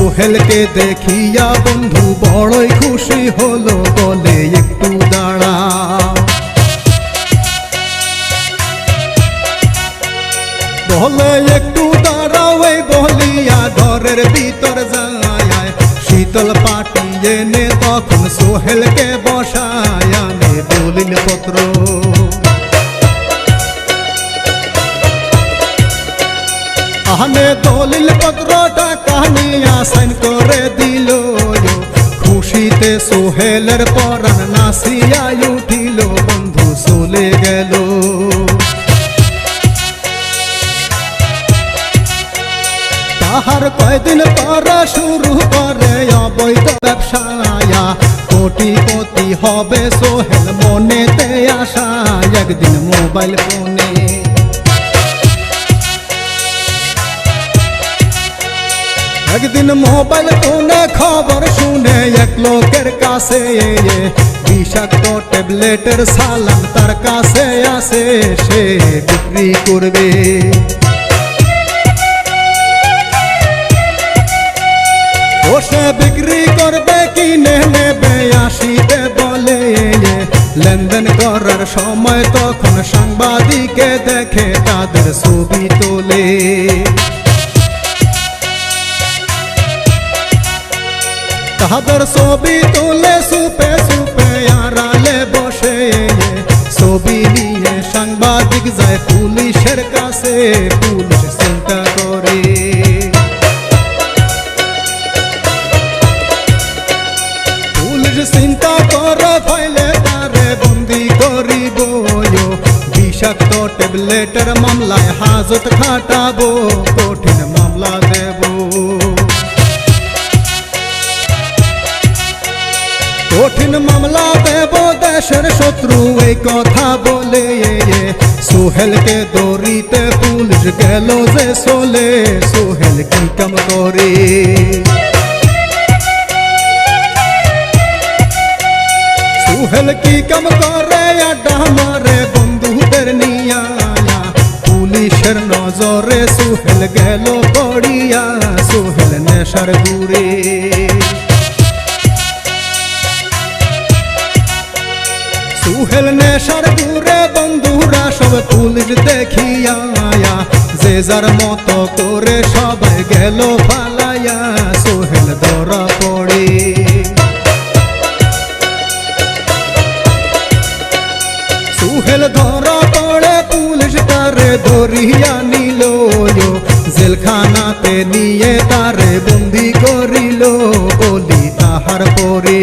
সোহেলকে দেখিয়া বন্ধু বড়ই খুশি হলো, বলে একটু দাঁড়াও, বলে একটু দাঁড়াও। এই বলিয়া ঘরের ভিতর যায়, শীতল পাটি এনে তখন সোহেলকে বসায়, আনে দলিল পত্র। আনে দলিল পত্রটা কানিয়া সাইন করে দিল, খুশিতে সোহেলের পরাণ নাচিয়া উঠিল, বন্ধু চলে গেল। তাহার কয়দিন পর শুরু করে অবৈধ ব্যবসায়া, কোটিপতি হবে সোহেল মনেতে আশা। একদিন মোবাইল ফোনে খবর শুনে এক লোকের কাছে, বিষাক্ত ট্যাবলেটের সালাম তার কাছে আসে, সে বিক্রি করবে। সে বিক্রি করবে, কিনে নেবে আসিতে বলে। লেনদেন করার সময় তখন সাংবাদিকে দেখে তাদের ছবি তোলে। তাদের ছবি তোলে সুপে সুপে আড়ালে বসে, ছবি নিয়ে সাংবাদিক যায় পুলিশের কাছে, পুলিশ চিন্তা করে। চিন্তা করে ফাইলে তারে বন্দি করিব, বিষাক্ত ট্যাবলেটের মামলায় হাজত খাটাবো, কঠিন মামলা দেব। কঠিন মামলা দেব, দেশের শত্রু এই কথা বলে। সোহেলকে দড়িতে পুলিশ গেল যে চলে, সোহেল কি কাম করে। সোহেল কি কাম করে, আড্ডা মারে বন্ধুদের নিয়া, পুলিশের নজরে সোহেল গেল পড়িয়া, সোহেল নেশার গুড়ে। সোহেল নেশার গুড়ে, বন্ধুরা সব পুলিশ দেখিয়া, যে যার মতো করে সবাই গেল পালাইয়া, সোহেল ধরা পড়ে। সোহেল ধরা পড়ে, পুলিশ তারে ধরিয়া নিল, জেলখানাতে নিয়ে তারে বন্দি করিল, বলি তাহার পরে।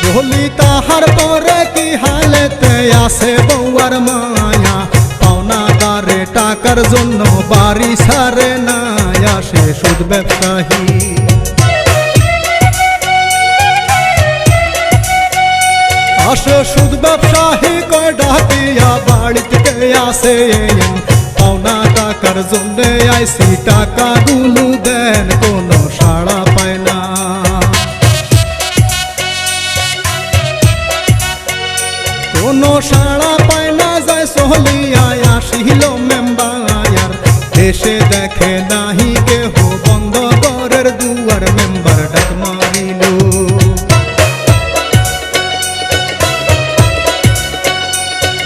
বলি তাহার পরে কি হালেতে আসে বউয়ার মায়া, পাওনাদারে টাকার জন্য বাড়ি ছাড়ে না, আসে সুদ ব্যবসায়ী। আসে সুদ ব্যবসায়ী কয় ডাকিয়া বাড়ি থেকে আসে, পাওনা টাকার জন্য আইসি টাকা গুলো দেন, কোনো সাড়া পায় না। কোনো সাড়া পায় না, যায় চলিয়া আসিল মেম্বার, এসে দেখে নাহি কেহ, বন্ধ ঘরের দুয়ার, মেম্বার ডাক মারিল।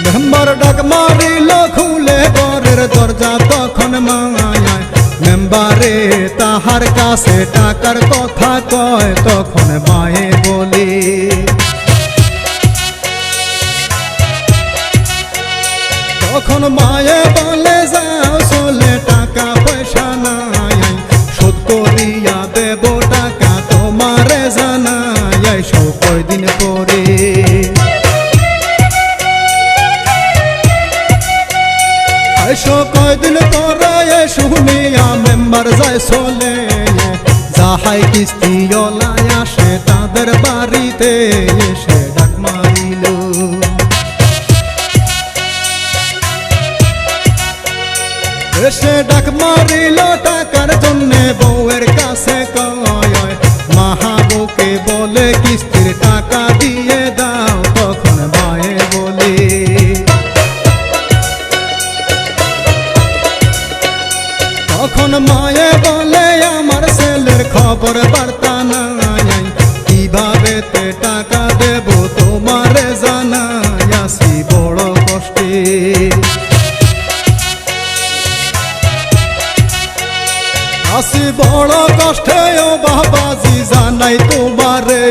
মেম্বার ডাক মারিল, খুলে ঘরের দরজা তখন মায়া, মেম্বারে তাহার কাছে টাকার কথা কয়, তখন মায়ে বলে। তখন মায়ে বলে, যাও চলে টাকা পয়সা নাই, শোধ করিয়া দেব টাকা তোমারে জানাই, আইসো কয়দিন পরে। আইসো কয়দিন পরে, শুনিয়া মেম্বার যায় চলে, যাহাই কিস্তিওয়ালায় আসে তাদের বাড়িতে, এসে ডাক মারিল। এসে ডাক মারিল টাকার জন্যে, বউয়ের কাছে কয়, মাহাবুকে বলে কিস্তির টাকা দিয়ে দাও, তখন মায়ে বলে। তখন মায়ে বলে আমার ছেলের খবর বার্তা নাই, কিভাবে তে টাকা দেব তোমারে জানাই, আসি বড় কষ্টে। আসি বড় কষ্টে ও বাবাজি জানাই তোমারে,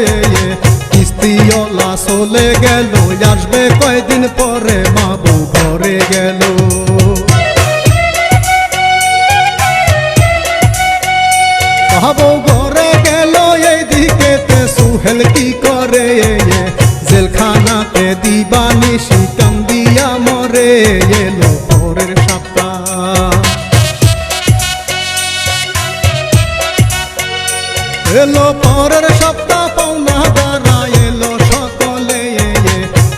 কিস্তিওয়ালা চলে গেল, আসবে কয়দিন পরে মা বউ ঘরে গেল। বাবু ঘরে গেল এইদিকে সুহেল কি করে, জেলখানাতে দিবানিশি কান্দিয়া মরে, এলো পরের সপ্তাহ। এলো পরের সপ্তাহ পাওনা দ্বারা এলো সকলে,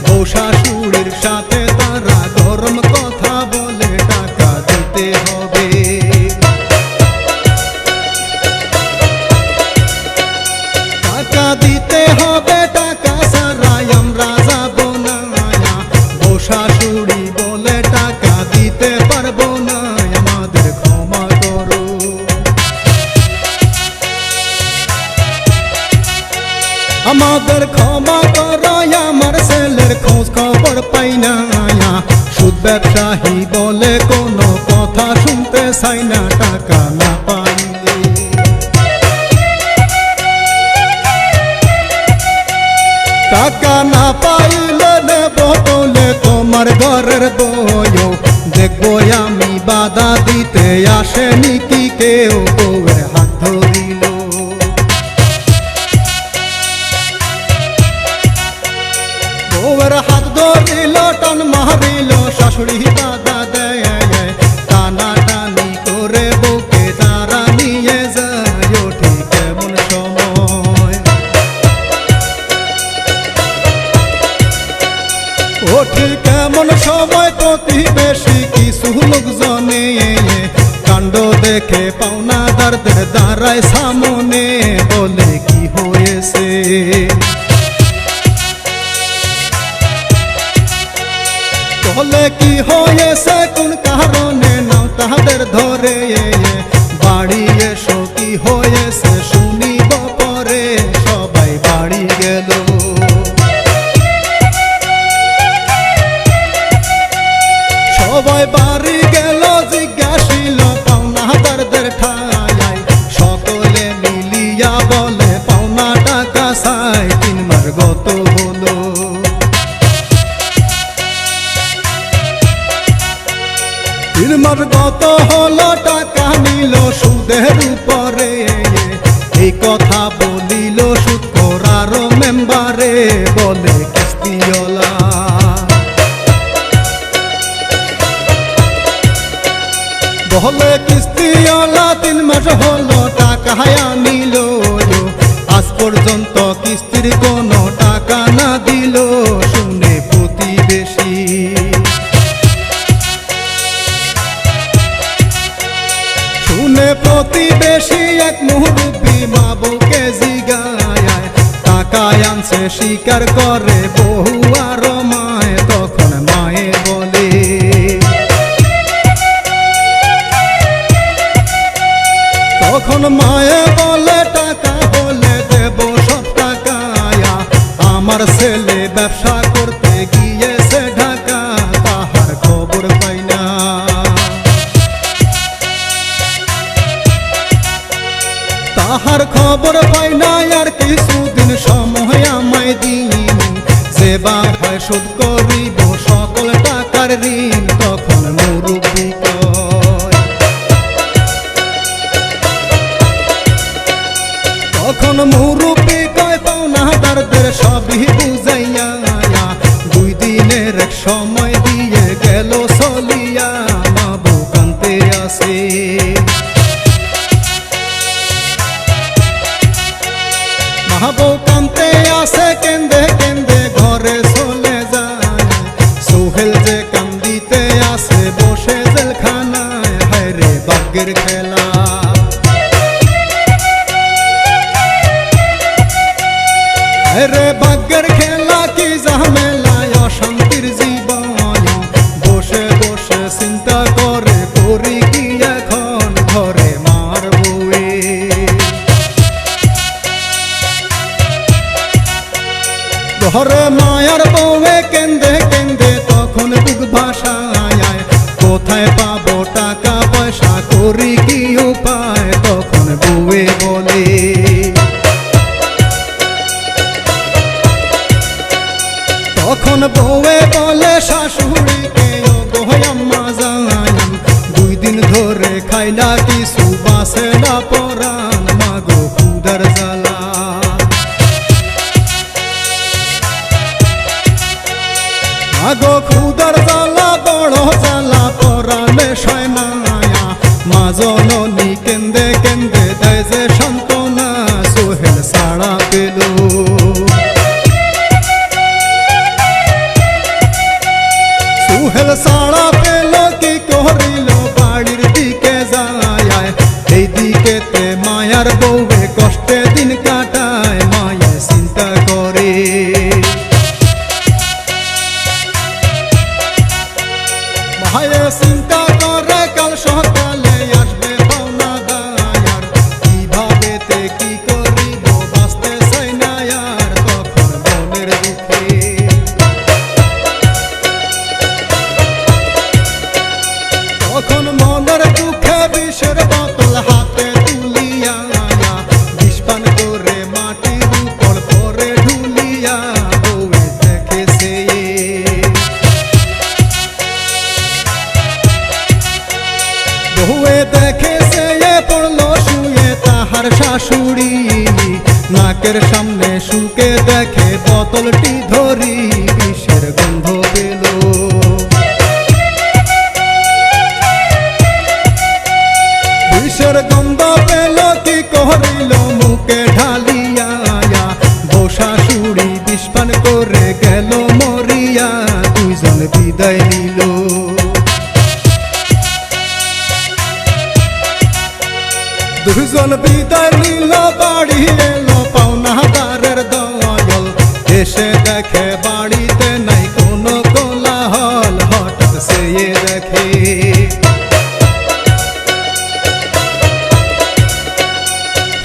বউ শাশুড়ির সাথে তারা গরম কথা বলে টাকা দিতে হবে। টাকা দিতে হবে, টাকা ছাড়াই আমরা যাব না, বউ শাশুড়ি বলে টাকা দিতে পারবো না, আমাদের ক্ষমা করো। আমাদের ক্ষমা করো, আমার ছেলের খোঁজ খবর পাই না, সুদ ব্যবসায়ী বলে কোনো কথা শুনতে চাই না, টাকা না পাইলে। টাকা না পাইলে নেব বলে তোমার ঘরের বউ, দেখবো আমি বাধা দিতে আসেনি কি কেউ, বউয়ের হাত ধরিল। বউয়ের হাত ধরিল, টান মারিল, শাশুড়ি বাধা দেয়, টানা টানি করে বউকে তারা নিয়ে যায়, ওঠে কেমন সময়, ওঠে কেমন সময়, প্রতিবেশী কিছু লোকজনে কাণ্ড দেখে পাওনাদারদের দাঁড়ায় সামনে, বলে কি হয়েছে। বলে কি হয়েছে কোন কারণে নাও তাদের ধরে, বাড়ি এসো কি হয়েছে শুনিব পরে, সবাই বাড়ি গেল। সবাই বাড়ি গেল, জিজ্ঞাসিল পাওনাদারদের ঠায়, সকলে মিলিয়া বলে পাওনা টাকা চাই, 3 মাস গত হলো। 3 মাস গত হলো, টাকা নিল সুদের উপরে, এই কথা বলিল সুদ করার মেম্বারে, বলে কিস্তিওয়ালা। বলে কিস্তিওয়ালা 3 মাস হলো টাকা আনিল, আজ পর্যন্ত কিস্তির কোনো টাকা না দিল, শুনে প্রতিবেশী। শুনে প্রতিবেশী এক মুরব্বি মা বউকে জিগায়, টাকা আনছে স্বীকার করে বহু আর মায়, তখন মায়ে বলে তখন মায়ে বলে টাকা হলে দেব সব টাকা, আমার ছেলে ব্যবসা করতে গিয়েছে ঢাকা, তাহার খবর পাই না। তাহার খবর পাই না, আর কিছুদিন সময় আমায় দিন, সেবা হয় শোধ করিব সকল টাকার ঋণ, তখন মুরব্বি কয়। তখন মুরব্বি কয় পাওনাদারদের সবই বুঝাইয়া, 2 দিনের সময় দিয়ে গেল চলিয়া, মা বউ কানতে আসে। মা বউ কানতে আসে, কেন্দে কেন্দে ঘরে চলে যায়, সোহেল যে কান্দিতে আসে বসে জেলখানায়, হায় রে ভাগ্যের খেলা। রে ভাগ্যের খেলা, কি ঝামেলায় অশান্তির জীবন, বসে বসে চিন্তা করে করি কি এখন ঘরে করি কি উপায়, তখন বউয়ে বলে তখন বউয়ে বলে শাশুড়িকে, ও গো আম্মা জান, 2 দিন ধরে খাইলা কিছু বাসে না পরাণ, মাগো ক্ষুধার জ্বালা। মাগো ক্ষুধার জ্বালা বড় জ্বালা, পরাণে সয় না মায়া, মা জননী কেন্দে কেন্দে দেয় যে সান্ত্বনা, সোহেল ছাড়া পেল। সোহেল ছাড়া পেল কি করিল, বাড়ির দিকে যায়, এই দিকেতে মায়ার বউয়ে কষ্টে দিন কাটায়, মায়া চিন্তা করে মায়া চিন্তা করে কাল সকালে আসবে পাওনা দায়ার, কিভাবেতে কি করিব বাঁচতে চাই না আর, তখন মনের দুঃখে তখন মনের দুঃখে বিষের বোতল হাতে তুলিয়া, বিষ পান করে মাটির উপর পরে ঢুলিয়া, বউয়ে দেখেছে বউয়ে দেখেছে পড়লো শুয়ে তাহার শাশুড়ি, নাকের সামনে শুকে দেখে বোতলটি ধরি, বিষের গন্ধ পেল। বিষের গন্ধ পেল কি করিল, মুখে ঢালিয়া, বউ শাশুড়ি বিষ পান করে গেল মরিয়া, 2 জন বিদায় নিল। দুজন বিদায় নিল, বাড়ি এলো পাওনাদারের দল, এসে দেখে বাড়িতে নাই কোনো কোলাহল, হঠাৎ সে দেখে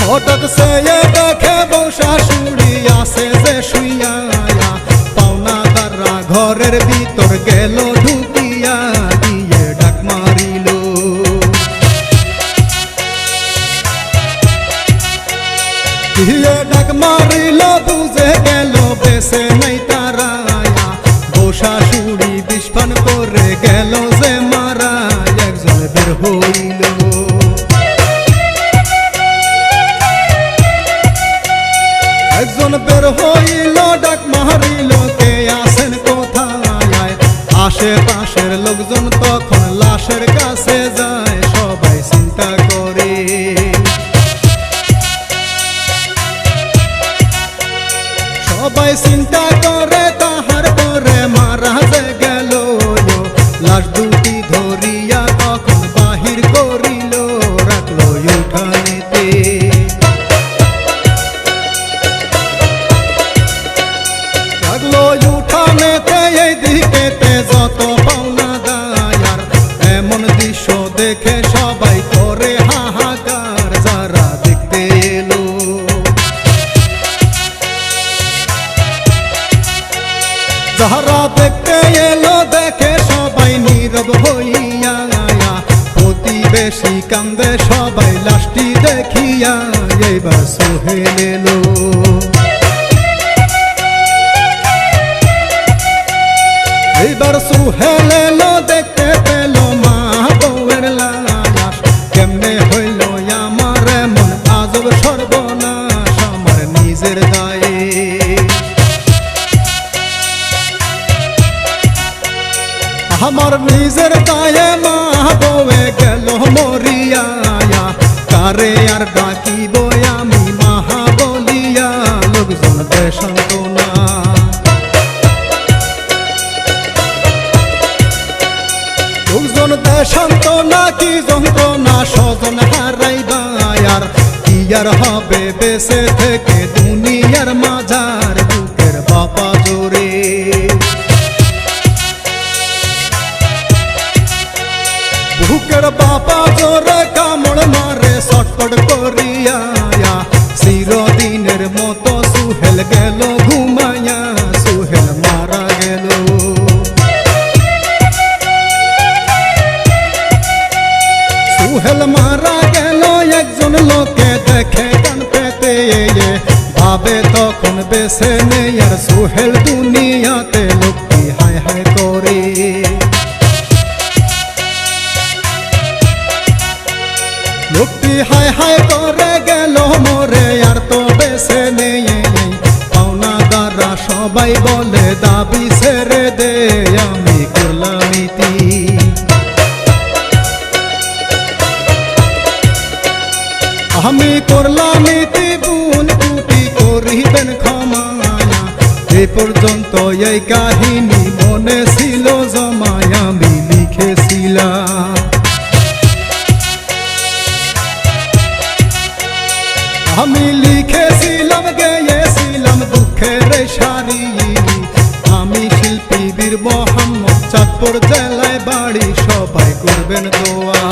হঠাৎ সে দেখে বউ শাশুড়ি আছে যে শুইয়া, পাওনাদাররা ঘরের ভিতর গেল ঢুকিয়া, দিয়ে ডাক মারিল। দিয়ে ডাক মারিল, বুঝে গেল বেঁচে নাই তারা, বউ শাশুড়ি বিষ পান করে গেল যে মারা, একজন বের হইল। একজন বের হইল, ডাক মারিল, কে আছেন কোথায়, আশেপাশের লোকজন তখন লাশের কাছে যায়, সবাই চিন্তা করে সবাই চিন্তা করে, তাহার পরে মারা যে গেল, লাশ দুটি ধরিয়া তখন বাহির করিল, রাখলো উঠানেতে। রাখলো উঠানেতে, এই দিকেতে যত পাওনা দায়ার, এমন দৃশ্য দেখে সবাই করে হাহাকার, যারা দেখতে এলো। যারা দেখতে এলো দেখে সবাই নীরব হইয়া, প্রতিবেশী কান্দে সবাই লাশটি দেখিয়া, এইবার সোহেল এলো। এইবার সোহেল এলো, দেখতে পেল মা বউয়ের লাশ, কেমনে হইল আমার এমন আজব সর্বনাশ, আমার নিজের দায়ে। আমার নিজের দায়ে মা বউয়ে গেল মরিয়া, কারে আর ডাকিব আমি মাহা বলিয়া, লোকজন দেশান্তনা। লোকজন দেশান্তনা, কি যন্ত্রণা স্বজন হারাইবা, আর কি আর হবে বেঁচে থেকে দুনিয়ার মাঝার, বুকের বাপা জোরে। বুকের বাপা জোরে কামড় মারে ছটফট করিয়া, চিরদিনের মতো সোহেল গেল ঘুমাইয়া, সোহেল মারা গেল। সুহেল মারা গেল একজন লোকে দেখে কান পেতে, ভাবে তখন বেছে নেই আর সুহেল দুনিয়াতে, লোকটি হায় হায় করে। লোকটি হায় হায় করে গেল মরে আর তো বেছে নেই, পাওনা দ্বারা সবাই বলে দাবি ছেড়ে দে, আমি করলাম ইতি। আমি করলাম ইতি বুন টুটি করিবেন ক্ষমায়া, এ পর্যন্ত এই কাহিনী মনে ছিল জমায় আমি লিখেছিলাম। আমি লিখেছিলাম গেয়েছিলাম দুঃখের সারি, আমি শিল্পী বীর মোহাম্মদ, চাঁদপুর জেলায় বাড়ি, সবাই করবেন দোয়া।